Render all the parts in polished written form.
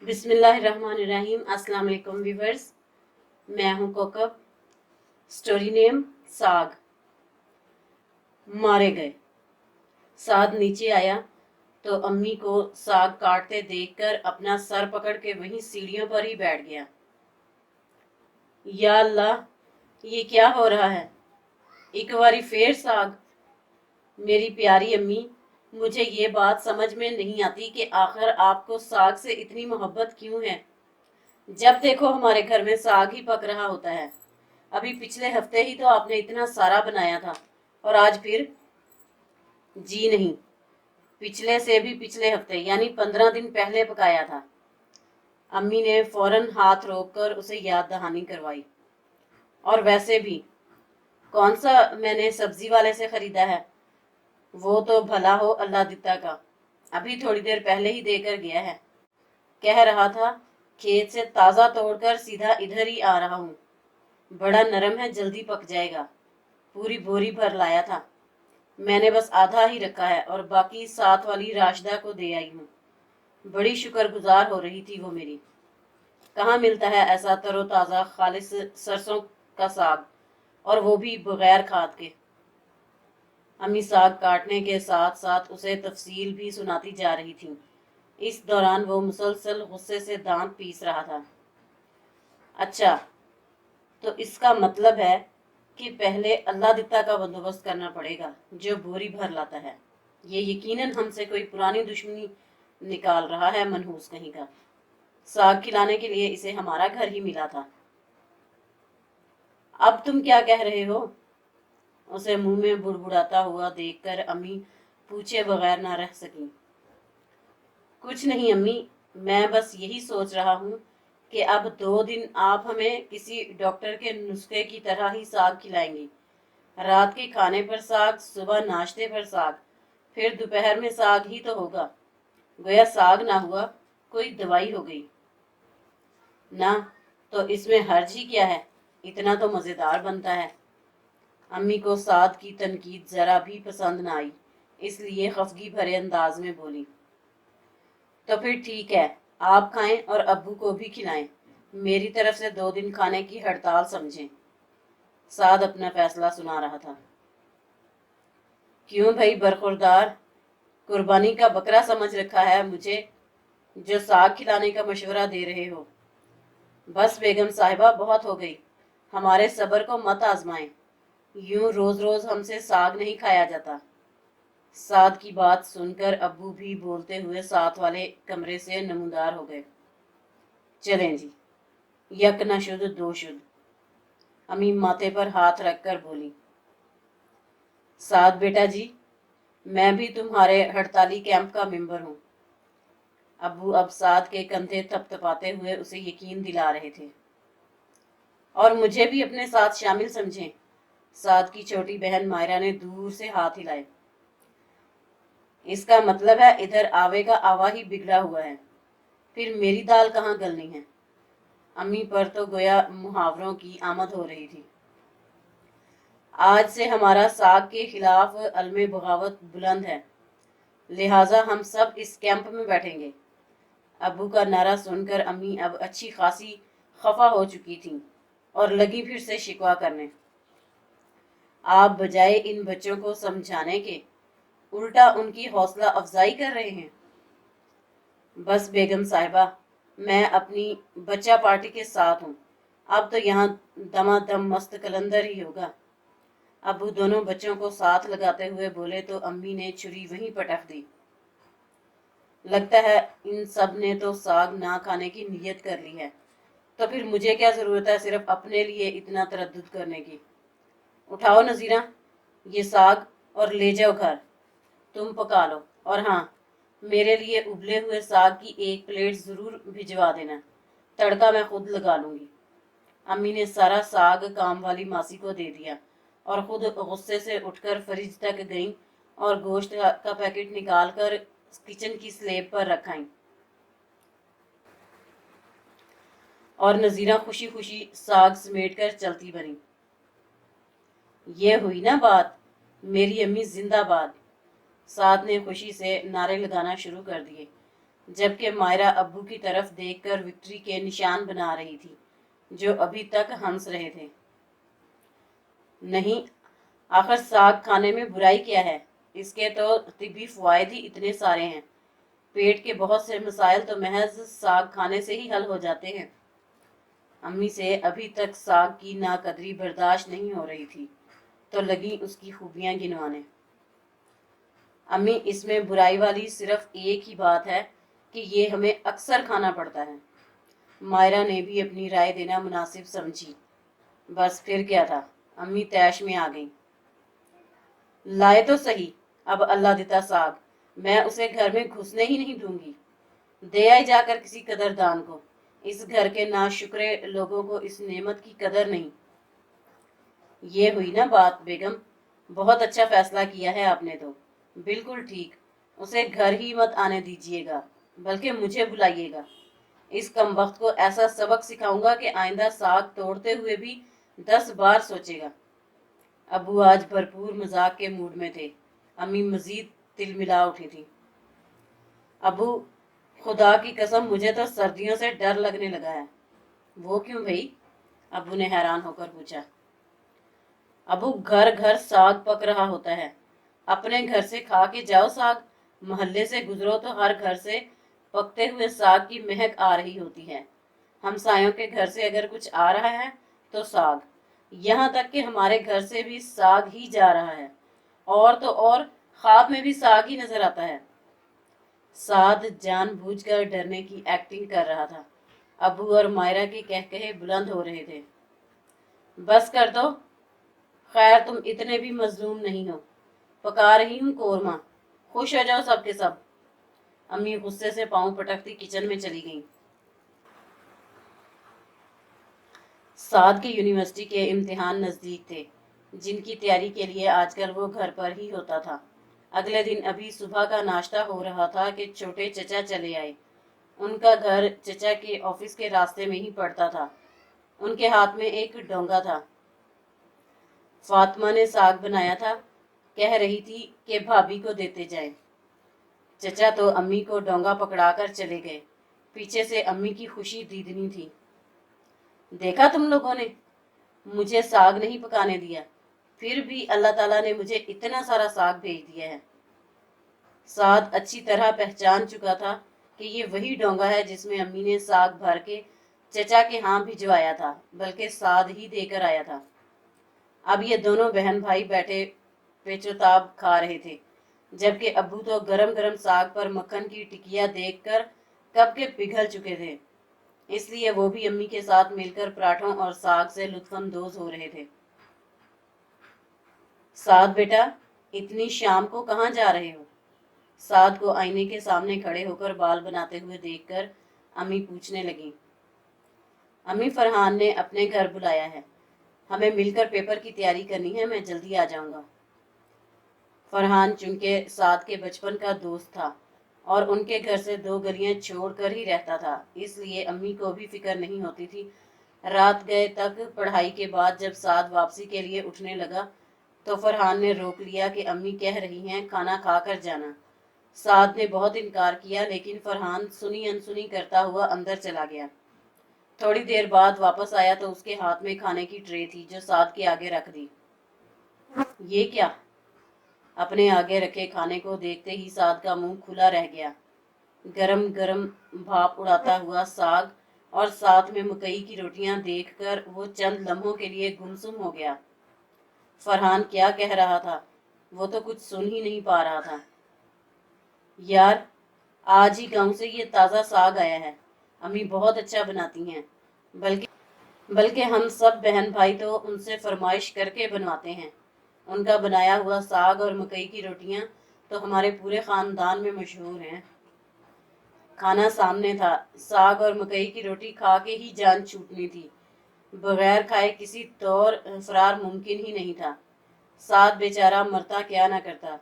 बिस्मिल्लाहिर्रहमानिर्रहीम। अस्सलाम वालेकुम व्यूवर्स, मैं हूं कोकब। स्टोरी नेम साग। मारे गए। साद नीचे आया तो अम्मी को साग काटते देखकर अपना सर पकड़ के वहीं सीढ़ियों पर ही बैठ गया। या अल्लाह, ये क्या हो रहा है? एक बारी फिर साग। मेरी प्यारी अम्मी, मुझे ये बात समझ में नहीं आती कि आखिर आपको साग से इतनी मोहब्बत क्यों है। जब देखो हमारे घर में साग ही पक रहा होता है। अभी पिछले हफ्ते ही तो आपने इतना सारा बनाया था और आज फिर। जी नहीं, पिछले से भी पिछले हफ्ते यानी 15 दिन पहले पकाया था। अम्मी ने फौरन हाथ रोककर उसे याद दहानी करवाई। और वैसे भी कौन सा मैंने सब्जी वाले से खरीदा है? वो तो भला हो अल्लाह दिता का, अभी थोड़ी देर पहले ही देकर गया है। कह रहा था खेत से ताज़ा तोड़कर सीधा इधर ही आ रहा हूँ। बड़ा नरम है, जल्दी पक जाएगा। पूरी बोरी भर लाया था। मैंने बस आधा ही रखा है और बाकी साथ वाली राशिदा को दे आई हूँ। बड़ी शुक्रगुजार हो रही थी वो मेरी। कहाँ मिलता है ऐसा तरोताज़ा खालिस सरसों का साग, और वो भी बगैर खाद के। अम्मी साग काटने के साथ साथ उसे तफसील भी सुनाती जा रही थी। इस दौरान वो मुसलसल गुस्से से दांत पीस रहा था। अच्छा, तो इसका मतलब है कि पहले अल्लाह दिता का बंदोबस्त करना पड़ेगा जो बोरी भर लाता है। ये यकीनन हमसे कोई पुरानी दुश्मनी निकाल रहा है, मनहूस कहीं का। साग खिलाने के लिए इसे हमारा घर ही मिला था। अब तुम क्या कह रहे हो? उसे मुंह में बुड़बुड़ाता हुआ देखकर अम्मी पूछे बगैर ना रह सकी। कुछ नहीं अम्मी, मैं बस यही सोच रहा हूँ कि अब 2 दिन आप हमें किसी डॉक्टर के नुस्खे की तरह ही साग खिलाएंगी। रात के खाने पर साग, सुबह नाश्ते पर साग, फिर दोपहर में साग ही तो होगा। गोया साग ना हुआ कोई दवाई हो गई ना, तो इसमें हर्ज ही क्या है? इतना तो मज़ेदार बनता है। अम्मी को साद की तनकीद जरा भी पसंद ना आई, इसलिए खफगी भरे अंदाज में बोली, तो फिर ठीक है, आप खाएं और अब्बू को भी खिलाएं। मेरी तरफ से 2 दिन खाने की हड़ताल समझें। साद अपना फैसला सुना रहा था। क्यों भाई बरखुरदार, कुर्बानी का बकरा समझ रखा है मुझे जो साग खिलाने का मशवरा दे रहे हो? बस बेगम साहिबा, बहुत हो गई। हमारे सब्र को मत आजमाएं। यूं रोज रोज हमसे साग नहीं खाया जाता। साद की बात सुनकर अब्बू भी बोलते हुए साथ वाले कमरे से नमूदार हो गए। चलें जी, यक न शुद्ध दो शुद्ध। अम्मी माथे पर हाथ रखकर बोली। साद बेटा जी, मैं भी तुम्हारे हड़ताली कैंप का मेंबर हूँ। अब्बू अब साद के कंधे थपथपाते हुए उसे यकीन दिला रहे थे। और मुझे भी अपने साथ शामिल समझें। साद की छोटी बहन मायरा ने दूर से हाथ हिलाए। इसका मतलब है इधर आवे का आवा ही बिगड़ा हुआ है। फिर मेरी दाल कहाँ गलनी है? अम्मी पर तो गोया मुहावरों की आमद हो रही थी। आज से हमारा साग के खिलाफ अलमे बगावत बुलंद है, लिहाजा हम सब इस कैंप में बैठेंगे। अब्बू का नारा सुनकर अम्मी अब अच्छी खासी खफा हो चुकी थीं और लगी फिर से शिकवा करने। आप बजाय इन बच्चों को समझाने के उल्टा उनकी हौसला अफजाई कर रहे हैं। बस बेगम साहिबा, मैं अपनी बच्चा पार्टी के साथ हूँ। अब तो यहाँ दमादम मस्त कलंदर ही होगा। अबू दोनों बच्चों को साथ लगाते हुए बोले तो अम्मी ने छुरी वहीं पटक दी। लगता है इन सब ने तो साग ना खाने की नीयत कर ली है, तो फिर मुझे क्या जरूरत है सिर्फ अपने लिए इतना तरद्दुद करने की। उठाओ नजीरा ये साग और ले जाओ घर, तुम पका लो। और हाँ, मेरे लिए उबले हुए साग की 1 प्लेट जरूर भिजवा देना, तड़का मैं खुद लगा लूंगी। अम्मी ने सारा साग काम वाली मासी को दे दिया और खुद गुस्से से उठकर फ्रिज तक गईं और गोश्त का पैकेट निकालकर किचन की स्लेब पर रखाई। और नजीरा खुशी खुशी साग समेट कर चलती बनी। ये हुई ना बात, मेरी अम्मी जिंदाबाद। साथ ने खुशी से नारे लगाना शुरू कर दिए। जबकि मायरा अब्बू की तरफ देखकर विक्ट्री के निशान बना रही थी, जो अभी तक हंस रहे थे। नहीं, आखिर साग खाने में बुराई क्या है? इसके तो तिब्बी फवायद ही इतने सारे हैं। पेट के बहुत से मसाइल तो महज साग खाने से ही हल हो जाते हैं। अम्मी से अभी तक साग की नाकदरी बर्दाश्त नहीं हो रही थी, तो लगी उसकी खूबियां गिनवाने। अम्मी, इसमें बुराई वाली सिर्फ एक ही बात है कि ये हमें अक्सर खाना पड़ता है। मायरा ने भी अपनी राय देना मुनासिब समझी। बस फिर क्या था, अम्मी तैश में आ गई। लाए तो सही, अब अल्लाह देता साग, मैं उसे घर में घुसने ही नहीं दूंगी। दे आई जाकर किसी कदरदान को। इस घर के नाशुक्रे लोगों को इस नेमत की कदर नहीं। ये हुई ना बात बेगम, बहुत अच्छा फैसला किया है आपने तो। बिल्कुल ठीक, उसे घर ही मत आने दीजिएगा, बल्कि मुझे बुलाइएगा। इस कमबख्त को ऐसा सबक सिखाऊंगा कि आइंदा साग तोड़ते हुए भी 10 बार सोचेगा। अबू आज भरपूर मजाक के मूड में थे। अम्मी मजीद तिलमिला उठी थी। अबू, खुदा की कसम, मुझे तो सर्दियों से डर लगने लगा है। वो क्यों भाई? अबू ने हैरान होकर पूछा। अबू, घर घर साग पक रहा होता है। अपने घर से खा के जाओ साग, मोहल्ले से गुजरो तो हर घर से पकते हुए साग की महक आ रही होती है। हमसायों के घर से अगर कुछ आ रहा है तो साग। यहाँ तक कि हमारे घर से भी साग ही जा रहा है, और तो और ख्वाब में भी साग ही नजर आता है। साद जानबूझकर डरने की एक्टिंग कर रहा था। अबू और मायरा के कहकहे बुलंद हो रहे थे। बस कर दो, खैर तुम इतने भी मजलूम नहीं हो। पका रही हूँ कोरमा, खुश हो जाओ सब के सब। अम्मी गुस्से से पांव पटकती किचन में चली गईं। साद के यूनिवर्सिटी के इम्तिहान नज़दीक थे, जिनकी तैयारी के लिए आजकल वो घर पर ही होता था। अगले दिन अभी सुबह का नाश्ता हो रहा था कि छोटे चचा चले आए। उनका घर चचा के ऑफिस के रास्ते में ही पड़ता था। उनके हाथ में एक डोंगा था। फातिमा ने साग बनाया था, कह रही थी कि भाभी को देते जाए। चचा तो अम्मी को डोंगा पकड़ाकर चले गए। पीछे से अम्मी की खुशी दीदनी थी। देखा तुम लोगों ने, मुझे साग नहीं पकाने दिया, फिर भी अल्लाह ताला ने मुझे इतना सारा साग भेज दिया है। साद अच्छी तरह पहचान चुका था कि ये वही डोंगा है जिसमें अम्मी ने साग भर के चचा के यहाँ भिजवाया था, बल्कि साद ही देकर आया था। अब ये दोनों बहन भाई बैठे पेचोताब खा रहे थे, जबकि अब्बू तो गरम गरम साग पर मक्खन की टिकिया देखकर कब के पिघल चुके थे। इसलिए वो भी अम्मी के साथ मिलकर पराठों और साग से लुत्फानंदोज हो रहे थे। साद बेटा, इतनी शाम को कहाँ जा रहे हो? साद को आईने के सामने खड़े होकर बाल बनाते हुए देखकर अम्मी पूछने लगी। अम्मी, फरहान ने अपने घर बुलाया है, हमें मिलकर पेपर की तैयारी करनी है, मैं जल्दी आ जाऊंगा। फरहान चूंकि साद के बचपन का दोस्त था और उनके घर से 2 गलियां छोड़कर ही रहता था, इसलिए अम्मी को भी फिक्र नहीं होती थी। रात गए तक पढ़ाई के बाद जब साद वापसी के लिए उठने लगा तो फरहान ने रोक लिया कि अम्मी कह रही हैं खाना खा कर जाना। साद ने बहुत इनकार किया, लेकिन फरहान सुनी अनसुनी करता हुआ अंदर चला गया। थोड़ी देर बाद वापस आया तो उसके हाथ में खाने की ट्रे थी, जो साद के आगे रख दी। ये क्या? अपने आगे रखे खाने को देखते ही साद का मुंह खुला रह गया। गरम गरम भाप उड़ाता हुआ साग और साथ में मकई की रोटियां देखकर वो चंद लम्हों के लिए गुमसुम हो गया। फरहान क्या कह रहा था वो तो कुछ सुन ही नहीं पा रहा था। यार, आज ही गांव से ये ताज़ा साग आया है, अम्मी बहुत अच्छा बनाती हैं, बल्कि बल्कि हम सब बहन भाई तो उनसे फरमाइश करके बनवाते हैं। उनका बनाया हुआ साग और मकई की रोटियां तो हमारे पूरे खानदान में मशहूर हैं। खाना सामने था, साग और मकई की रोटी खा के ही जान छूटनी थी, बगैर खाए किसी तौर फरार मुमकिन ही नहीं था। साद बेचारा मरता क्या ना करता,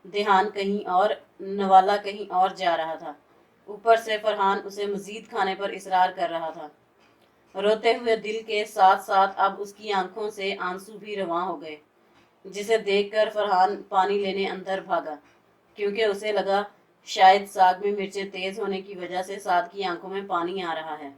ध्यान कहीं और, नवाला कहीं और जा रहा था। ऊपर से फरहान उसे मजीद खाने पर इसरार कर रहा था। रोते हुए दिल के साथ साथ अब उसकी आंखों से आंसू भी रवां हो गए, जिसे देखकर फरहान पानी लेने अंदर भागा, क्योंकि उसे लगा شاید ساگ میں مرچیں تیز ہونے کی وجہ سے سعد کی آنکھوں میں پانی آ رہا ہے۔